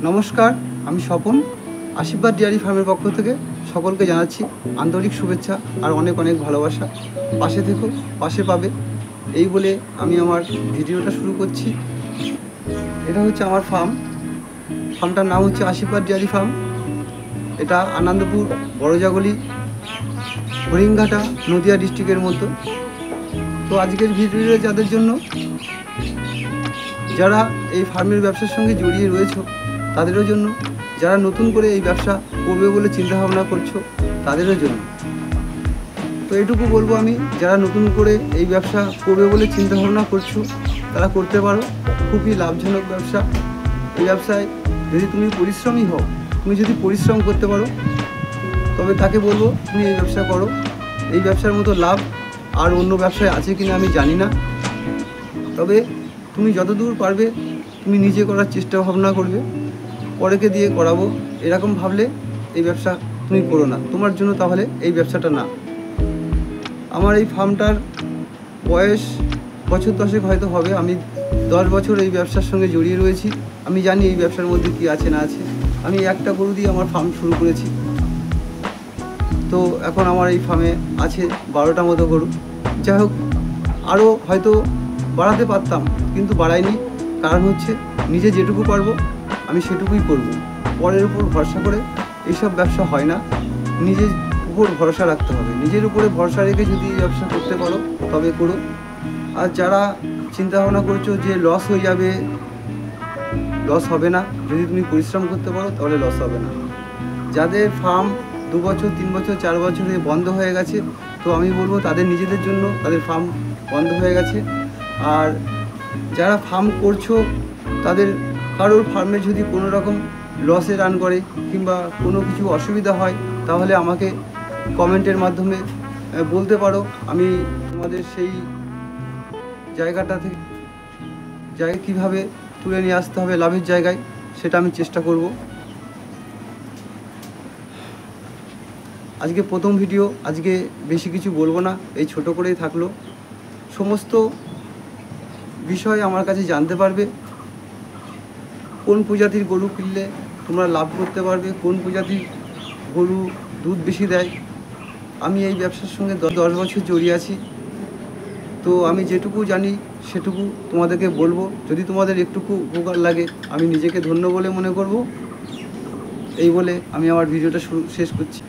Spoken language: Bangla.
নমস্কার, আমি স্বপন। আশীর্বাদ ডেয়ারি ফার্মের পক্ষ থেকে সকলকে জানাচ্ছি আন্তরিক শুভেচ্ছা আর অনেক অনেক ভালোবাসা। পাশে থেকো, পাশে পাবে, এই বলে আমি আমার ভিডিওটা শুরু করছি। এটা হচ্ছে আমার ফার্মটার নাম হচ্ছে আশীর্বাদ ডেয়ারি ফার্ম। এটা আনন্দপুর, বড়জাগলি, হরিণঘাটা, নদিয়া ডিস্ট্রিক্টের মধ্যে। তো আজকের ভিডিওটা যাদের জন্য, যারা এই ফার্মের ব্যবসার সঙ্গে জড়িয়ে রয়েছে তাদেরও জন্য, যারা নতুন করে এই ব্যবসা করবে বলে চিন্তাভাবনা করছো তাদেরও জন্য। তো এটুকু বলবো আমি, যারা নতুন করে এই ব্যবসা করবে বলে চিন্তাভাবনা করছো তারা করতে পারো। খুবই লাভজনক ব্যবসা। এই ব্যবসায় যদি তুমি পরিশ্রমী হও, তুমি যদি পরিশ্রম করতে পারো, তবে তাকে বলবো তুমি এই ব্যবসা করো। এই ব্যবসার মতো লাভ আর অন্য ব্যবসায় আছে কিনা আমি জানি না, তবে তুমি যতদূর পারবে তুমি নিজে করার চেষ্টা ভাবনা করবে। পরেকে দিয়ে করাবো এরকম ভাবলে এই ব্যবসা তুমি করো না, তোমার জন্য তাহলে এই ব্যবসাটা না। আমার এই ফার্মটার বয়স বছর 10 হয়তো হবে। আমি 10 বছর এই ব্যবসার সঙ্গে জড়িয়ে রয়েছি। আমি জানি এই ব্যবসার মধ্যে কী আছে না আছে। আমি একটা গরু দিয়ে আমার ফার্ম শুরু করেছি। তো এখন আমার এই ফার্মে আছে 12টা মতো গরু। যাই হোক, আরও হয়তো বাড়াতে পারতাম, কিন্তু বাড়াইনি। কারণ হচ্ছে নিজে যেটুকু পারবো আমি সেটুকুই করব। পরের উপর ভরসা করে এইসব ব্যবসা হয় না। নিজের উপর ভরসা রাখতে হবে। নিজের উপরে ভরসা রেখে যদি এই ব্যবসা করতে পারো তবে করো। আর যারা চিন্তাভাবনা করছো যে লস হয়ে যাবে, লস হবে না। যদি তুমি পরিশ্রম করতে পারো তাহলে লস হবে না। যাদের ফার্ম 2 বছর 3 বছর 4 বছরে বন্ধ হয়ে গেছে, তো আমি বলবো তাদের নিজেদের জন্য তাদের ফার্ম বন্ধ হয়ে গেছে। আর যারা ফার্ম করছো তাদের কারোর ফার্মে যদি কোনো রকম লসে রান করে কিংবা কোনো কিছু অসুবিধা হয় তাহলে আমাকে কমেন্টের মাধ্যমে বলতে পারো। আমি তোমাদের সেই জায়গাটা থেকে কীভাবে তুলে নিয়ে আসতে হবে লাভের জায়গায়, সেটা আমি চেষ্টা করব। আজকে প্রথম ভিডিও, আজকে বেশি কিছু বলবো না, এই ছোট করেই থাকলো। সমস্ত বিষয় আমার কাছে জানতে পারবে। কোন প্রজাতির গরু কিনলে তোমরা লাভ করতে পারবে, কোন প্রজাতির গরু দুধ বেশি দেয়। আমি এই ব্যবসার সঙ্গে 10 বছর জড়িয়ে আছি। তো আমি যেটুকু জানি সেটুকু তোমাদেরকে বলবো। যদি তোমাদের একটুকু উপকার লাগে আমি নিজেকে ধন্য বলে মনে করব। এই বলে আমি আমার ভিডিওটা শেষ করছি।